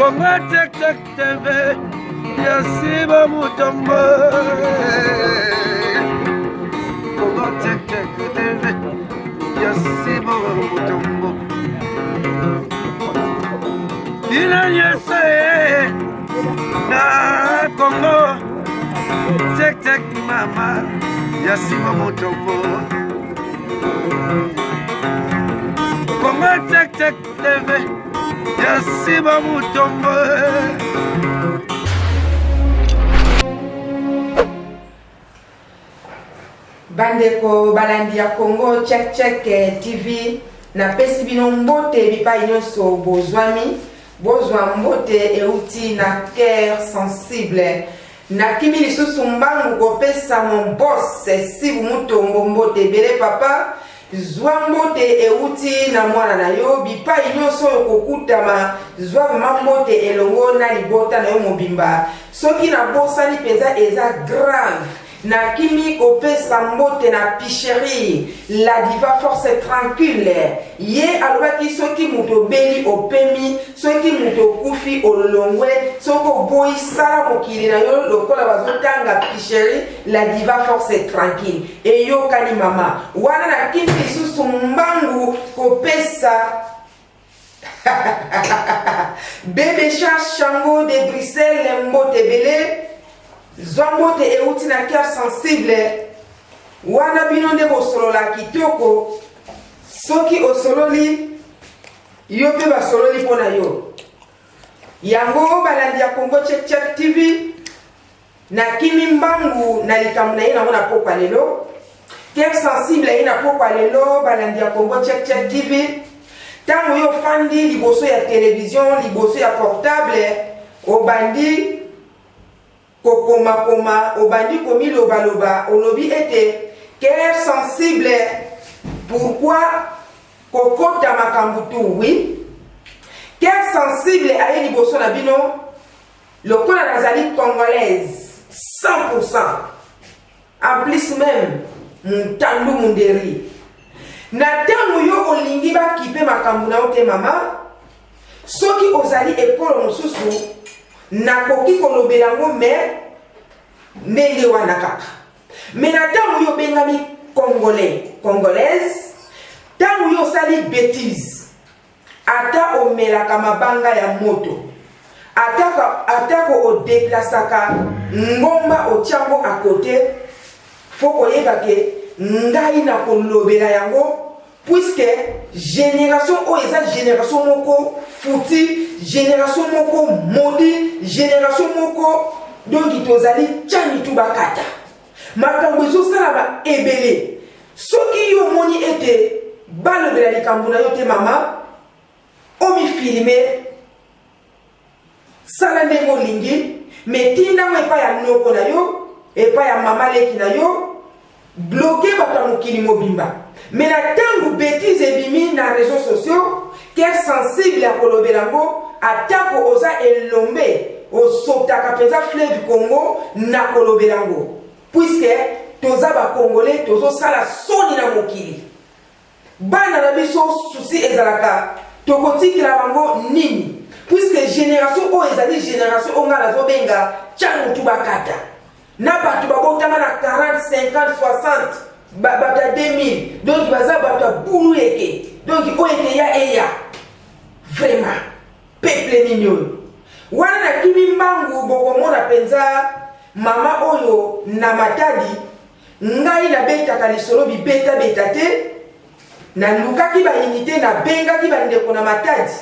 Congo Check Check TV, Yasiba Mutombo. Congo Check Check TV, Yasiba Mutombo. Ina yese na Congo Check Check mama, Yasiba Mutombo. Congo Check Check TV, Yasiba Mutombo. Bandeko balandi ya Congo Check Check TV na pesi bino mbote bipai nyonso bozwa mbote euti na cœur sensible na kimi lisusu mbangu kopesa mon boss Sibu Mutombo mbote bele papa zwa mbote euti na mwana na yo bipai nyonso okokutama zwa mbote elongo na libota na yo mobimba soki na bosani peza eza grave na kimi kopesa mbote na picherie la diva force tranquille ye alobaki soki muto beli opemi soki muto kufi olongwe soko boy sala mokili na yo lokola bazotanga picherie la diva force tranquille e yo kani mama wana na kimi lisusu mbangu kopesa bébé chango de Bruxelles mbote bele Zombote euti na cœur sensible wana bino nde bosolola kitoko soki osololi yo pe basololi pona yo yango balandi ya Congo Check Check TV na kimi mbangu na likambo na ye nango na pokwa lelo cœur sensible ye na pokwa lelo balandi ya Congo Check Check TV tango yo fandi liboso ya télévision liboso ya portable obandi kokoma obandi komi loba olobi ete cœur sensible pourquoi kokota makambutu oui cœur sensible aye liboso na bino lokola nazali congolaise 100% en plus même mutandu munderi na tango yo olingi bakipe makambu na yo te mama soki ozali ekolo mosusu nakoki kolobela ngo mais ndenge wana kaka mais na tango yo bengami congolaise tango yo sali bêtise ata omelaka mabanga ya moto atako odeplasaka ngomba otiango à côté faut koyeba ke ngai na kolobela yango puisque génération oyo eza génération moko futi génération moko modi génération moko donc tozali tchani tu bakata makambo ezosala ba ebele soki yo moni ete balobela likambo na yo te mama omifilme sala ndenge olingi me tindango epai ya noko na yo epai ya mama leki na yo bloqué bato mokili mobimba mais na tango bêtise ebimi na réseaux sociaux cœur sensible ya kolobela ngo atako oza elombe osotaka peza fleuve Congo na kolobela ngo puisque toza ba congolais tozosala soni na mokili bana na biso souci ezalaka tokotikila bango nini puisque génération oyo ezali génération onga nazobenga tyango tu bakata na bato babotama na 40 50 60 bata 2000 donc baza bato bulu eke donc oyo ya eya vraiment peuple nini wana na kimi mbangu bokomona penza mama oyo na matadi ngai na betaka lisolo bibeta te na lukaki ba unité na bengaki ba ndeko na matadi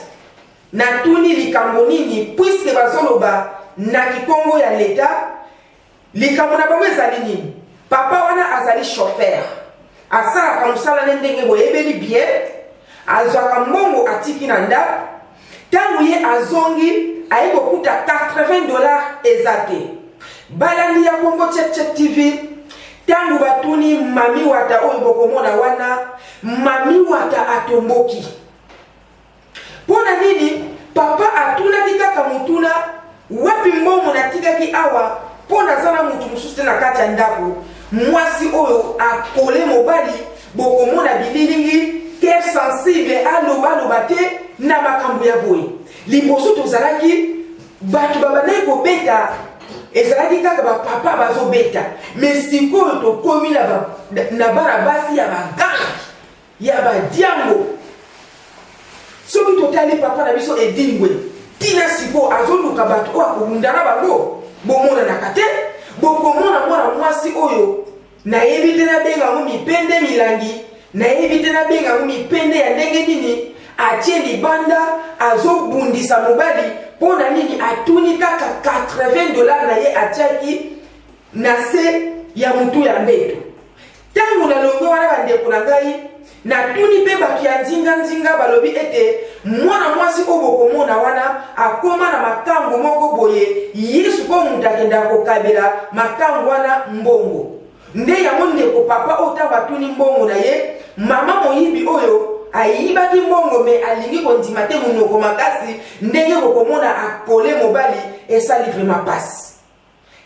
na tuni likambo nini puisque bazoloba na kikongo ya leta likambo na bango ezali nini papa wana azali chauffeur asalaka mosala ndenge boyebeli bien azwaka mbongo atiki na ndako tango ye azongi aye kokuta $80 eza te balandi ya Congo Check Check TV tango batuni mami wata oyo bokomona wana mami wata atomboki pona nini papa atunaki kaka mutuna wapi mbongo natikaki awa pona zana mutu mususu na kati ya ndako mwasi oyo akole mobali bokomona bililingi cœur sensible aloba te na makambo ya boye liboso tozalaki bato babandaki kobeta ezalaki kaka bapapa bazobeta mais sikoyo tokomi na bana basi ya baganga ya badiango soki totali papa na biso edingwe tina sikoyo azoluka bato oyo akobundana bango bomonanaka te bokomona mwana mwasi oyo nayebi te nabengango mipende milangi nayebi te nabengango mipende ya ndenge nini atie libanda azobundisa mobali mpo na nini atuni kaka $80 na ye atiaki na se ya mutu ya mbeto ntango nalongi wana bandeko na ngai natuni mpe bato ya nzinga balobi ete mwana mwasi oyo bokomona wana akoma na makango moko boye yesu mpo mutu akenda kokabela makango wana mbongo nde yango ndeko papa oyo ntango atuni mbongo na ye mama moyibi oyo ayibaki mbongo me alingi kondima te monoko makasi ndenge bokomona akole mobali esali vraiment pasi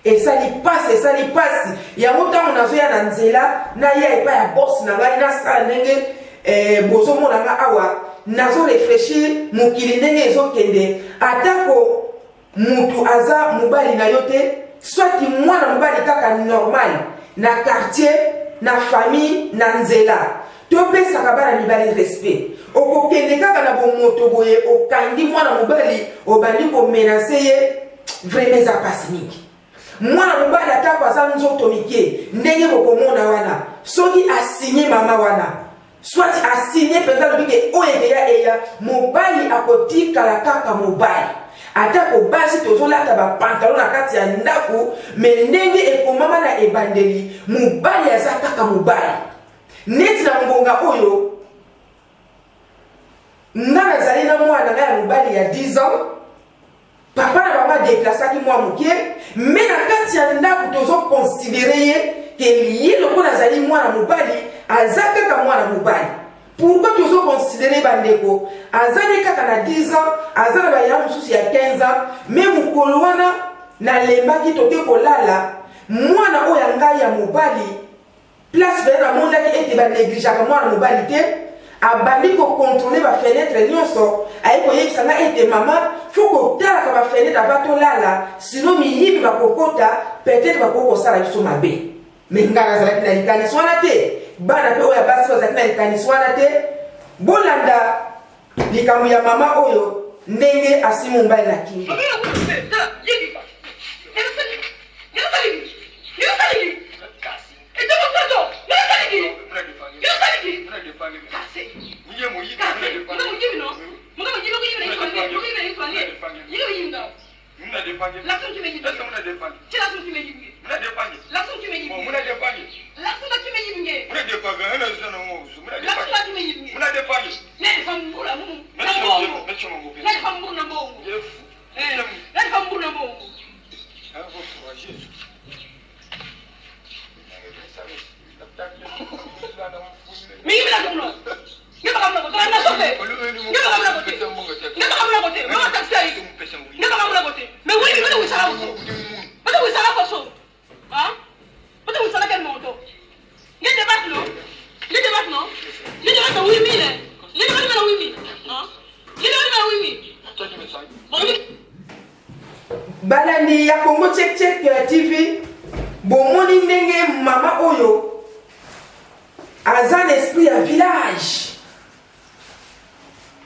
esali pasi yango ntango nazoya na nzela naya epai ya bosi na ngai nasala ndenge bozomona nga awa nazoreflechir mokili ndenge ezokende atako mutu aza mobali na yo te swati mwana mobali kaka normal na quartier na famille na nzela topesaka bana mibali respect okokende kaka na bomoto boye okangi mwana mobali obandi komenase ye vraiment eza pasi mingi mwana mobali atako aza nzoto mike ndenge bokomona wana soki asinye mama wana swati asinye mpenza lobike oyo ekeya eya mobali akotikala kaka mobali atako basi tozolata bapantalon na kati ya ndako me ndenge ekomama na ebandeli mobali aza kaka mobali neti na ngonga oyo nga nazali na mwana ngai ya mobali ya 10 ans papa na mama deplasaki mwa moke me na kati ya ndako tozokonsidere ye ke ye lokola azali mwana mobali aza kaka mwana mobali pourquoi tozokonsidere bandeko aza ne kaka na 10 ans aza na bayina mosusu ya 15 ans me mokolo wana nalembaki toke kolala mwana oyo ya ngai ya mobali place vele namonaki ete banegligeaka mwana mobali te abandi kokontrole bafenetre nyonso ayi koyebisa nga ete mama fo kotalaka bafenetre ava tolala sino miyibi bakokota peut-être bakokosala biso mabe me nga nazalaki na likanisi wana te bana mpe oyo ya basi bazalaki na likanisi wana te bolanda likambo ya mama oyo ndenge asimi mobali na kingo balandi ya Congo Check Check TV bomoni ndenge mama oyo aza na esprit ya village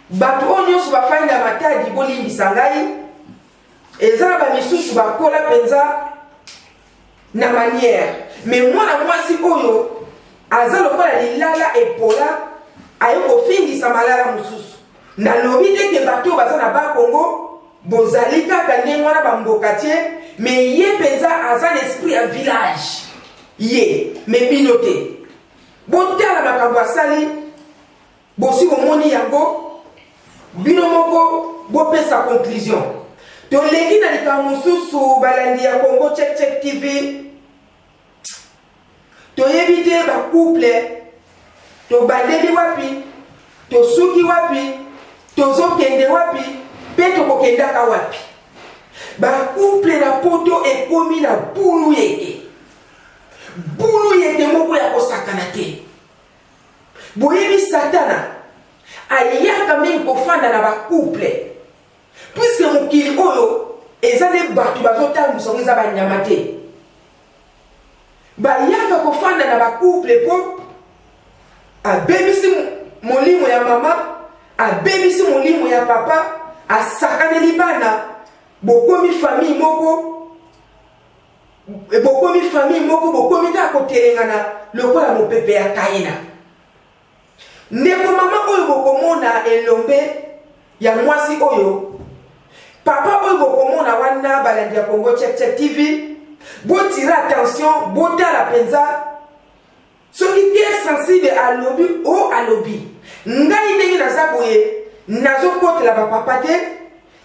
bato oyo nyonso bafanda matadi bolimbisa ngai eza na bamisusu bakola mpenza na manière mais mwana mwasi oyo aza lokola lilala epola aye kofingisa malala mosusu nalobi te ke bato oyo baza na bakongo bozali kaka ndenge wana bamboka tie mais ye mpenza aza na esprit ya village ye mais bino te botala makambo asali bosi bomoni yango bino moko bopesa conclusion toleki na likambo mosusu balandi ya Congo Check Check TV toyebi te bacouple tobandeli wapi tosuki wapi tozokende wapi mpe tokokendaka wapi bacouple na poto ekomi na bulu yeke moko ya kosakana te boyebi satana ayaka mingi kofanda na bacouple puisque mokili oyo eza nde bato bazotambusa ngo eza banyama te bayaka kofanda na bacouple mpo abebisi molimo ya mama abebisi molimo ya papa asakaneli bana bokomi famille moko bokomi kaka kotelengana lokola mopepe ya Kaina. Ndeko mama oyo bokomona elombe ya mwasi oyo papa oyo bokomona wana balandi ya Congo Check TV botira attention botala penza soki te sensible alobi o alobi ngai ndenge naza boye nazokotela bapapa te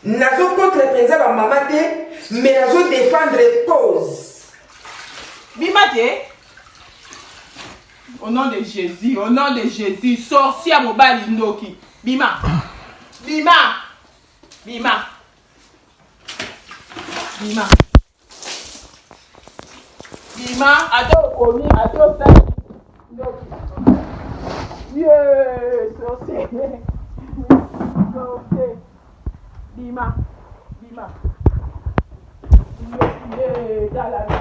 nazokotela penza bamama te mais nazodefendre cause Bimate, au nom de Jésus, sorcier à mobile Indoki. Bima, ado komi, ado sa. Yeah, sorcier. Bima. Yeah, dans la vie.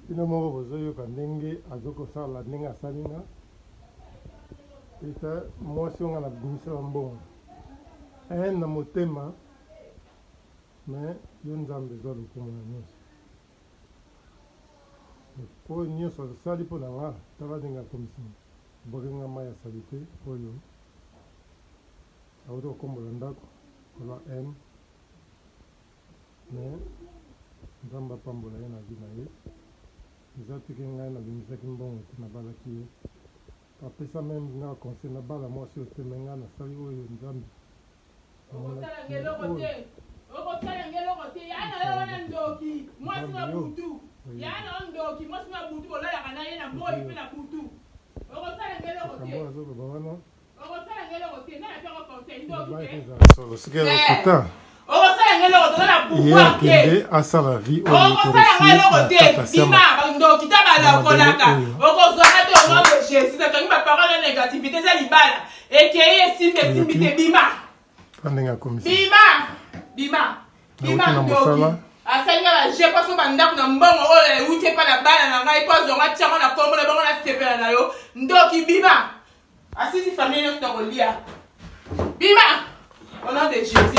Bino moko bozoyoka ndenge azokosala ndenge asalinga eza mwasi onga na bimisala mbongo na motema me yo nzambe eza lokumu na nyonso po nyonso asali mpo na nga tala ndenge akomisina bokenga mai ya salite oyo auti kokombola ndako kola me nzambe apambola ye na vi na ye eza teke ngai nabimisaki mbongo te nabalaki ye apesa meme nga conseil nabala mwasi oyo te me ngai nasali oyo nzambe azoloba wana soki ye akende asala vi oyo ndenge akomisi na mosala asalinga na je paso bandako na mbongo oyo euti epa na bana na ngai po azonga tiango na kombo na bango nasepela na yo ndoki bima asisi famille nyonso na kolia bima au nom de Jésus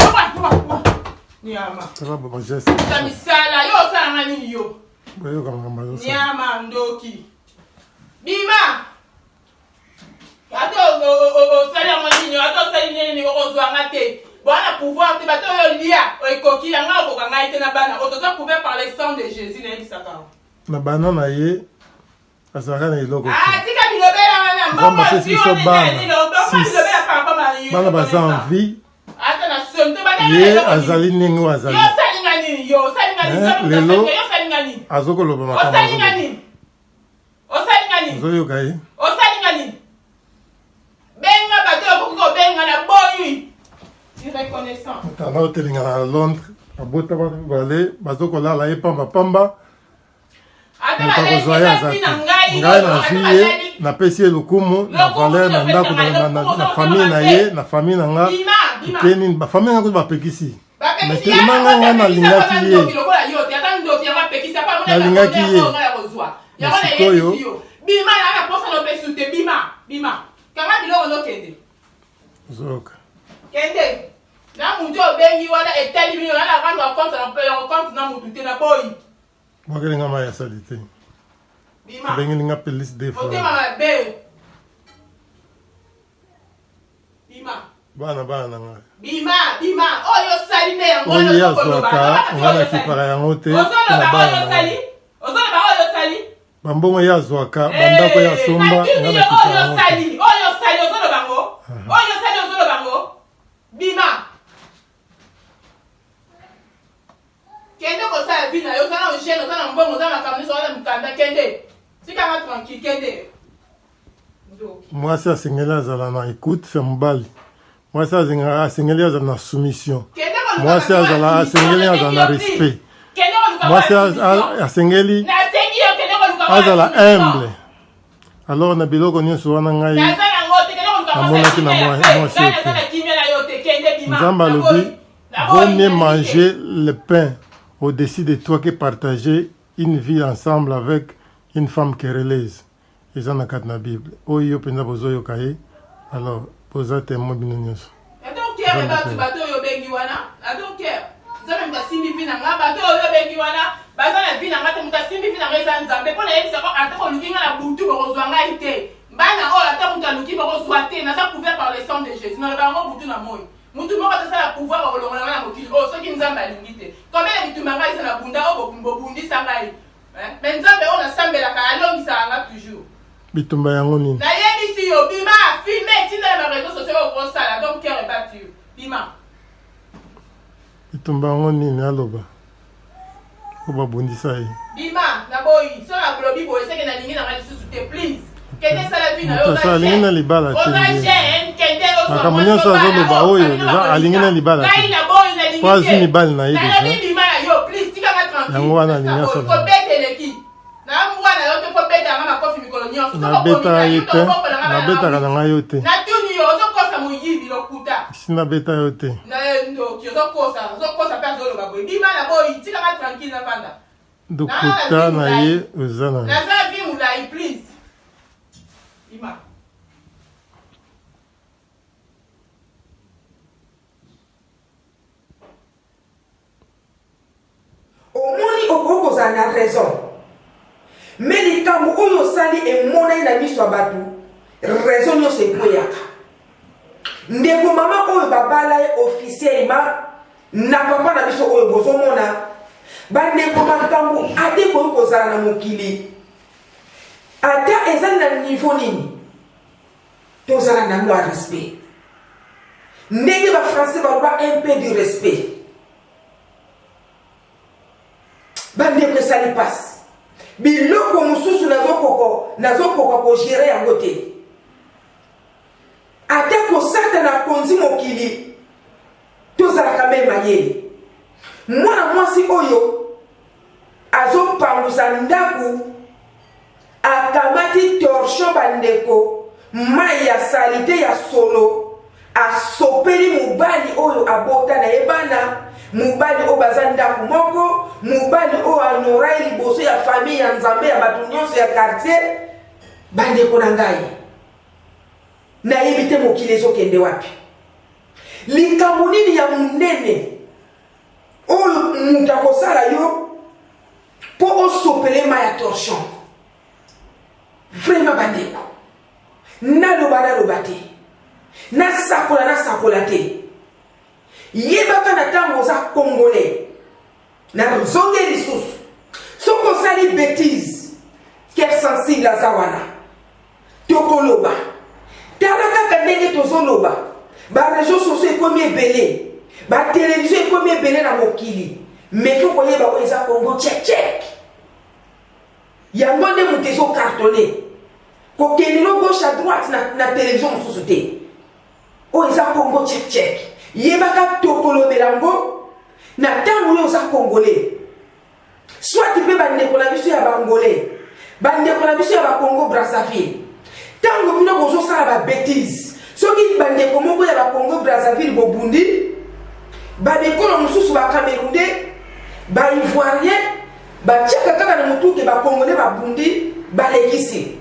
nyama ta misala yo osalanga nini yo nyama ndoki bima ate osali yango nini ate osali nini okozwanga te bwana pouvoir te bato oyo lia ekoki yanga okoka ngai te na bana otoza couvert par le sang de Jésus nayebisaka na bana na ye azalaka na eloko tika bilobela wana mbongo biso bana baza en vie ye azali ndenge oyo azali lelo azokoloba makambo ozoyoka ye benga bato okoki kobenga na boyi tanda otelinga na Londres abota bato mibale bazokolala ye pambapamba moto akozwa ye azaki ngai nazwi ye napesi ye lokumu na valeur na ndako na famille na ye na famille na nga ekeni bafamille nga kuti bapekisi mais telema ngai nalingaki ye na sikoyo zoka kende na mutu obengi wana etali bino na rendre compte na mutu te na boyi mwakelinga mai asali te obengelinga pelisi de fois otema mabe bima bana na ngai bima oyo osali nde yango oyo yazwaka nga na kipara yango te na bana na ye bambongo yazwaka bandako ya somba nga na kipara yango te oyo bango bima kende kosala bina yo sana ojene sana mbongo sana makambo sana mukanda kende sikanga tranquille kende mwasi asengeli azala na écoute ya mobali mwasi asengeli azala na soumission mwasi asengeli azala na respect mwasi asengeli azala humble alors na biloko nyonso wana ngai namonaki na mwasi ete nzambe alobi vaut mieux manger le pain au-dessus de toi que partager une vie ensemble avec une femme querelleuse. Eza na kati na Bible. Oyo penza bozoyoka ye. Alors, posa témoin bino nyonso. I don't care about bato oyo bengi wana. I don't care. Nzambe mutasimbi vina nga bato oyo bengi wana. Baza na vina nga te mutasimbi vina nga eza nzambe. Pona yebisa ko atako luki nga na butu bokozwa nga ite. Bana oyo ata muta luki bokozwa te. Naza couvert par le sang de Jésus. Na bango butu na moi. Mutu moko te sala pouvoir kolongola nga na mokili. Oh soki nzambe alingi te. Combien de bitumba nga eza na bunda o bobundisa ngai. Mais nzambe oyo nasambelaka alongisaka nga toujours. Bitumba yango nini? Na yebisi yo bima filme tina na réseaux sociaux au sala donc cœur est battu. Bima. Bitumba yango nini aloba? Ko babundisa ye. Bima na boyi so na blobi boy seke na lingi na mali susu te please. Kende sala bina yo. Sa lingi na libala te. Kende o so. Akamunyo so zoloba oyo za alingi na libala te. Kai na boyi na lingi. Kwazi mibali na ye deja. Na bima yo please tika ma tranquille. Yango wana lingi so. Ko bete leki. Na mwana yo te ko beta nga makofi mikolo nyonso. Na beta ye te. Na beta kana nga yo te. Na tuni yo zo kosa muyibi lokuta. Sina beta yo te. Na ndo ki zo kosa pa zo lo baboy. Bima na boyi tika ma tranquille na vanda. Dokuta na ye ozana. Na za vi mulai please. Bima. omoni okokozala na raison me likambo oyo osali emonani na miso ya bato raison nyonso ekweyaka ndeko mama oyo babala ye officiellement na papa na biso oyo bozomona bandeko makambo ate koyi kozala na mokili ata ezali na niveau nini tozala nango ya respect ndenge bafrançais baloba un peu du respect bandeko esali pasi biloko mosusu nazokoka kogere yango te ata kosata na konzi mokili tozalaka me mayele mwana mwasi oyo azopangusa ndaku akamati torchon bandeko mai ya salite ya solo asopeli mobali oyo abota na ye bana mobali oyo baza ndaku moko mobali oyo anorai liboso ya famille ya nzambe ya bato nyonso ya quartier bandeko na ngai nayebi te mokili ezokende wapi likambo nini ya monene oyo moto akosala yo mpo osopele mai ya torchon vraiment bandeko naloba te nasakola te yebaka na ntango oza congolais na zonge lisusu soki osali bétise ker sensible aza wana tokoloba tala kaka ndenge tozoloba baregion sociaux ekomi ebele batelevizio ekomi ebele na mokili me fo koyeba oyo eza congo tchek yango nde moto ezokartone kokelelo gauche à droite na télévision mosusu te oyo eza congo tchek yebaka tokolobela yango na ntango oyo oza congolais soit mpe bandeko na biso ya bangolais bandeko na biso ya bacongo brazzaville ntango bino bozosala babétise soki bandeko moko ya bacongo brazzaville bobundi badekolo mosusu bacamerounais baivoirien batiaka kaka na motuke bacongolais babundi balekisi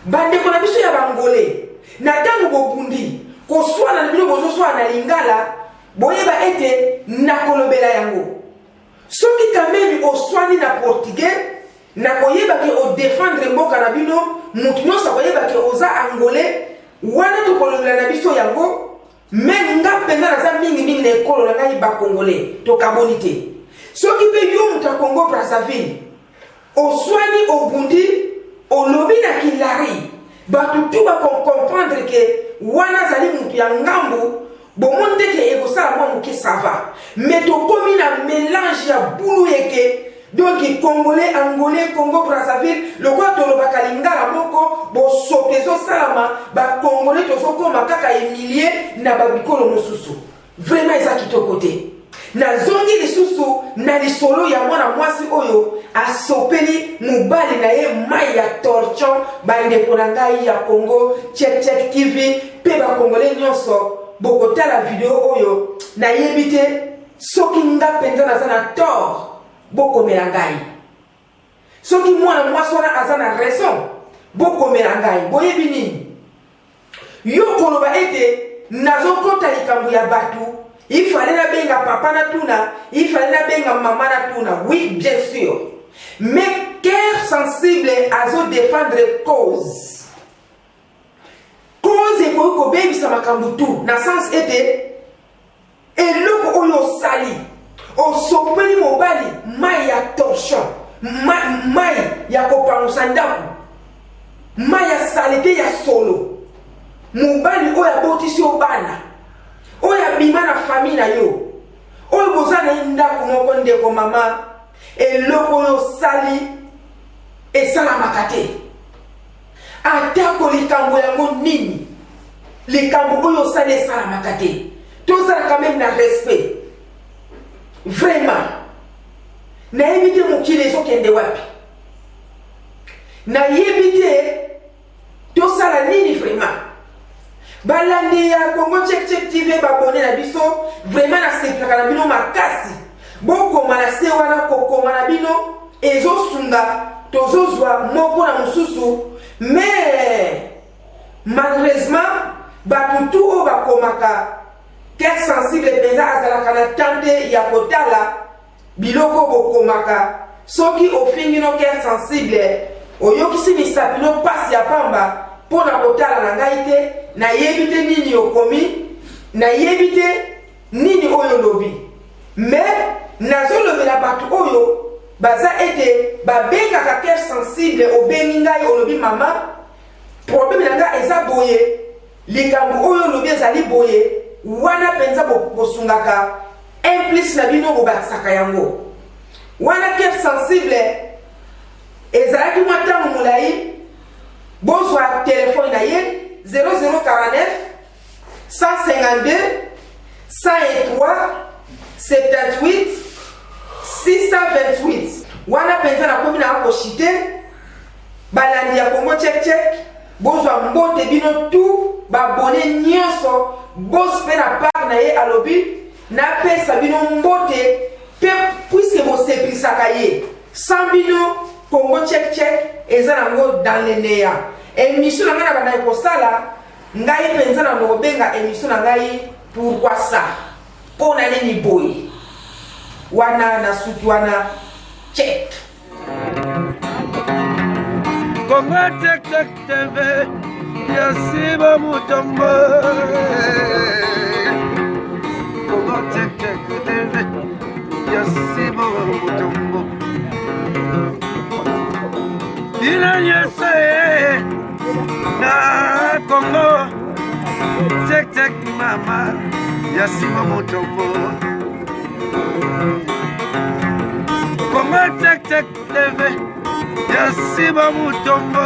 bandeko na biso ya bangolais na ntango bobundi koswana na bino bozoswana na lingala boyeba ete nakolobela yango soki kamemi oswani na portugais nakoyebaki odefendre mboka na bino motu nyonso akoyebaki oza angolais wana tokolobela na biso yango mais nga penza naza mingi na ekolo na ngai ba congolais to kaboni te soki pe yo muta Congo Brazzaville oswani obundi olobi na kilari batu tu ba comprendre que wana zali mutu ya ngambu bomonde ke ekosala mwa moke sava mais tokomi na mélange ya bulu eke donc congolais angolais Congo Brazzaville lokwa tolobaka lingala moko bosope ezosalama bacongolais tozokoma kaka emilie na babikolo mosusu vraiment eza kitoko te nazongi lisusu na lisolo ya mwana mwasi oyo asopeli mobali na ye mai ya torchon bandeko na ngai ya Congo Check TV mpe bacongolais nyonso bokotala video oyo nayebi te soki nga mpenza naza na tort bokomela ngai soki mwana mwasi wana aza na raison bokomela ngai boyebi nini yo koloba ete nazokota likambo ya batu il fallait na benga papa na tuna il fallait na benga mama na tuna oui bien sûr mais cœur sensible azo défendre cause ekoki kobebisa makambo tu na sens ete eloko oyo sali osopeli mobali mai ya torchon mai ya kopangusa ndako mai ya salite ya solo mobali oyo abotisi yo bana oyo abima na famille na yo oyo boza na ye ndako moko ndeko mama eloko oyo sali esalamaka te atako likambo yango nini likambo oyo sali esalamaka te tozalaka meme na respect vraiment nayebi te mokili ezokende wapi nayebi te tosala nini vraiment balandi ya Congo Check TV babone na biso vraiment nasepelaka na bino makasi bokoma na se wana kokoma na bino ezosunga tozozwa moko na mosusu mais malheureusement batutu oyo bakomaka cœur sensible penza azalaka na tante ya kotala biloko bokomaka soki ofingi no cœur sensible oyokisi misapino pasi ya pamba pona kotala na ngai te nayebi te nini okomi nayebi te nini oyo lobi mais nazolobela batu oyo baza ete babengaka cœur sensible obengi ngai olobi mama problème na ngai eza boye likambo oyo lobi ezali boye wana penza bosungaka implice na bino bobakisaka yango wana cœur sensible ezalaki mwa ntango molai bozwa telefone na ye 0049 152 103 78 628 wana penza nakomi na akoshite balandi ya Congo Check bozwa mbote bino tu babone nyonso bosi mpe na part na ye alobi napesa bino mbote mpe puiske boseplisaka ye sans bino Congo Check eza nango dans le néa émission na ngai na bandaki kosala ngai mpenza na kobenga émission na ngai pourquoi ça mpo na nini boye wana na suki wana check Congo Check TV Yasiba Mutombo Congo Check TV Yasiba Mutombo Ina yese na Congo Check mama Yasiba Mutombo Congo Check TV Yasiba Mutombo